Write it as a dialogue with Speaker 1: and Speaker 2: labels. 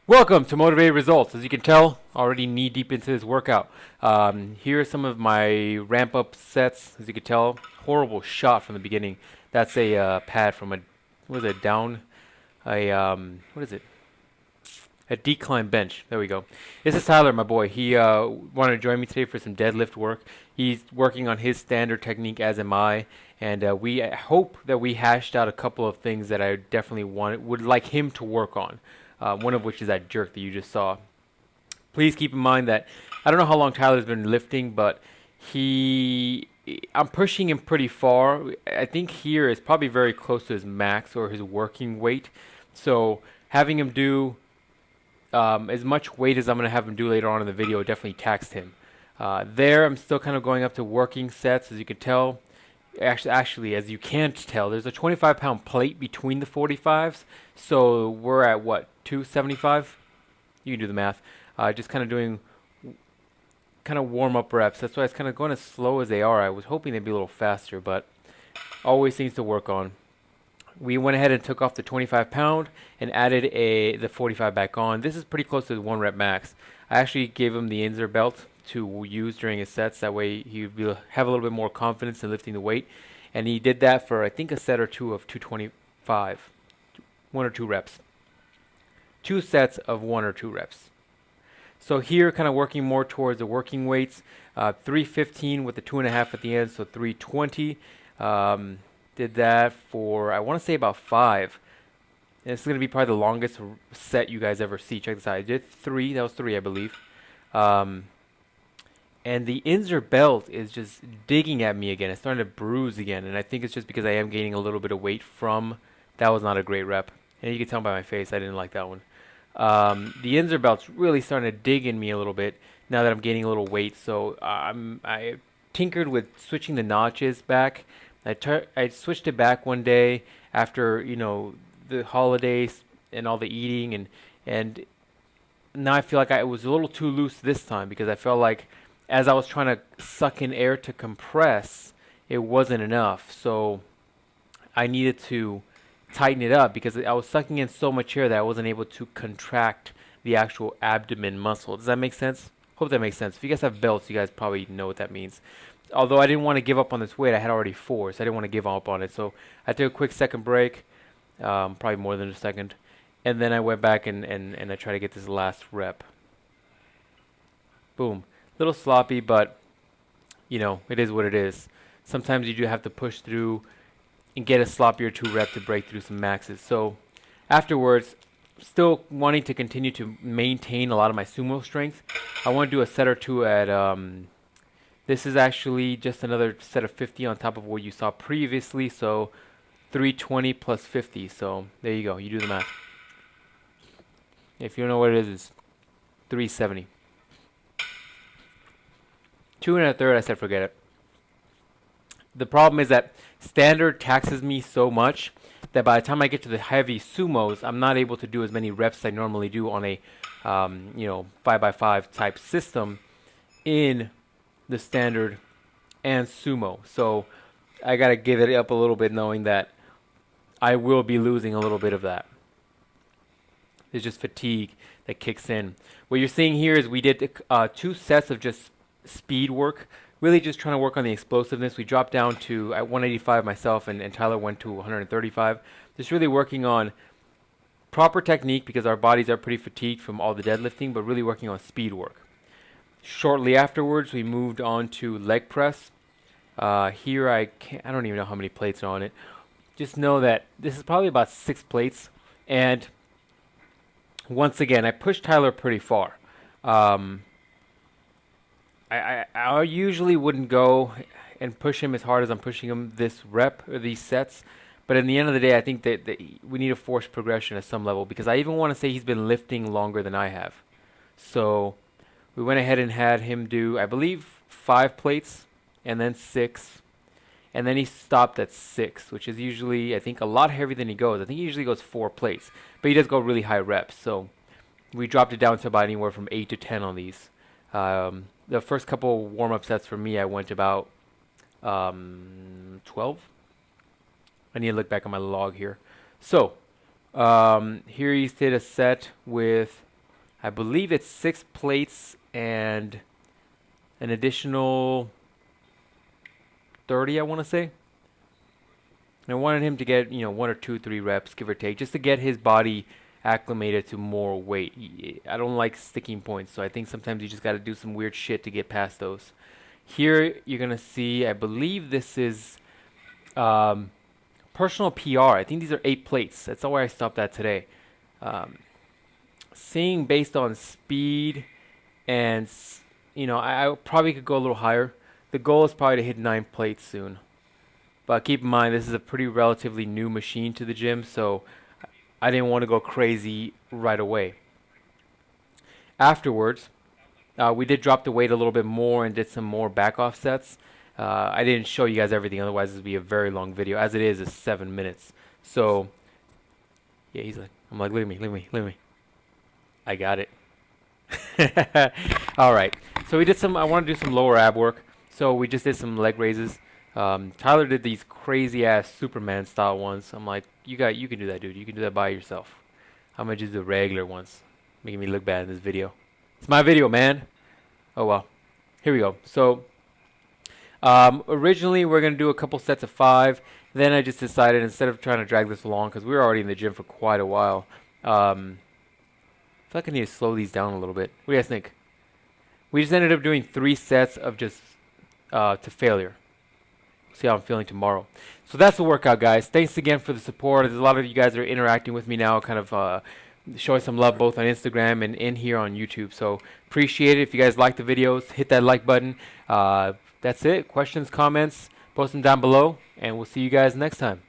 Speaker 1: Welcome to Motivated Results. As you can tell, already knee deep into this workout. Here are some of my ramp up sets. As you can tell, horrible shot from the beginning. That's a pad from what is it, what is it? A decline bench. There we go. This is Tyler, my boy. He wanted to join me today for some deadlift work. He's working on his standard technique, as am I. And we hope that we hashed out a couple of things that I definitely would like him to work on. One of which is that jerk that you just saw. Please keep in mind that I don't know how long Tyler's been lifting, but I'm pushing him pretty far. I think here is probably very close to his max or his working weight. So having him do as much weight as I'm going to have him do later on in the video definitely taxed him. There, I'm still kind of going up to working sets, as you can tell. Actually, as you can't tell, there's a 25-pound plate between the 45s. So we're at what, 275? You can do the math. Just kind of doing kind of warm-up reps. That's why it's kind of going as slow as they are. I was hoping they'd be a little faster, but always things to work on. We went ahead and took off the 25-pound and added the 45 back on. This is pretty close to the 1 rep max. I actually gave him the Inzer belt to use during his sets. That way he would have a little bit more confidence in lifting the weight. And he did that for, I think, a set or two of 225. 1 or 2 reps. 2 sets of 1 or 2 reps. So here, kind of working more towards the working weights. 315 with the 2.5 at the end, so 320. Did that for, I want to say, about 5. And this is going to be probably the longest set you guys ever see. Check this out. I did 3. That was 3, I believe. And the Inzer belt is just digging at me again. It's starting to bruise again. And I think it's just because I am gaining a little bit of weight from. That was not a great rep. And you can tell by my face I didn't like that one. The Inzer belt's really starting to dig in me a little bit now that I'm gaining a little weight. So I tinkered with switching the notches back. I switched it back one day after, the holidays and all the eating. And now I feel like I was a little too loose this time because I felt like as I was trying to suck in air to compress, it wasn't enough. So I needed to tighten it up because I was sucking in so much air that I wasn't able to contract the actual abdomen muscle. Does that make sense? Hope that makes sense. If you guys have belts, you guys probably know what that means. Although I didn't want to give up on this weight, I had already 4, so I didn't want to give up on it. So I took a quick second break, probably more than a second, and then I went back and I tried to get this last rep. Boom. Little sloppy, but it is what it is. Sometimes you do have to push through and get a sloppier 2 rep to break through some maxes. So afterwards, still wanting to continue to maintain a lot of my sumo strength, I want to do a set or 2 at this is actually just another set of 50 on top of what you saw previously, so 320 plus 50. So there you go. You do the math. If you don't know what it is, it's 370. 2 1/3, I said forget it. The problem is that standard taxes me so much that by the time I get to the heavy sumos, I'm not able to do as many reps as I normally do on a 5x5 type system in the standard and sumo. So I got to give it up a little bit knowing that I will be losing a little bit of that. It's just fatigue that kicks in. What you're seeing here is we did 2 sets of just speed work, really just trying to work on the explosiveness. We dropped down to at 185 myself, and Tyler went to 135. Just really working on proper technique because our bodies are pretty fatigued from all the deadlifting, but really working on speed work. Shortly afterwards, we moved on to leg press. Here I don't even know how many plates are on it. Just know that this is probably about 6 plates, and once again, I pushed Tyler pretty far. I usually wouldn't go and push him as hard as I'm pushing him this rep or these sets. But in the end of the day, I think that we need a forced progression at some level because I even want to say he's been lifting longer than I have. So we went ahead and had him do, I believe, 5 plates and then 6. And then he stopped at 6, which is usually, I think, a lot heavier than he goes. I think he usually goes 4 plates. But he does go really high reps. So we dropped it down to about anywhere from 8 to 10 on these. The first couple warm-up sets for me, I went about 12. I need to look back on my log here. So here he did a set with I believe it's 6 plates and an additional 30, I want to say. And I wanted him to get, 1 or 2, 3 reps, give or take, just to get his body acclimated to more weight. I don't like sticking points, so I think sometimes you just got to do some weird shit to get past those. Here you're going to see, I believe this is personal PR. I think these are 8 plates. That's where I stopped at today. Seeing based on speed and, I probably could go a little higher. The goal is probably to hit 9 plates soon. But keep in mind, this is a pretty relatively new machine to the gym, so I didn't want to go crazy right away. Afterwards, we did drop the weight a little bit more and did some more back offsets. I didn't show you guys everything, otherwise this would be a very long video. As it is, it's 7 minutes. So, yeah, I'm like, look at me. I got it. Alright, so we did I want to do some lower ab work. So we just did some leg raises. Tyler did these crazy ass Superman style ones. I'm like, you can do that, dude. You can do that by yourself. I'm gonna just do the regular ones, making me look bad in this video. It's my video, man. Oh well. Here we go. So originally we're gonna do a couple sets of 5. Then I just decided, instead of trying to drag this along, because we were already in the gym for quite a while, I feel like I need to slow these down a little bit. What do you guys think? We just ended up doing 3 sets of just to failure. See how I'm feeling tomorrow. So that's the workout, guys. Thanks again for the support. There's a lot of you guys that are interacting with me now, kind of showing some love both on Instagram and in here on YouTube. So appreciate it. If you guys like the videos, hit that like button. That's it. Questions, comments, post them down below, and we'll see you guys next time.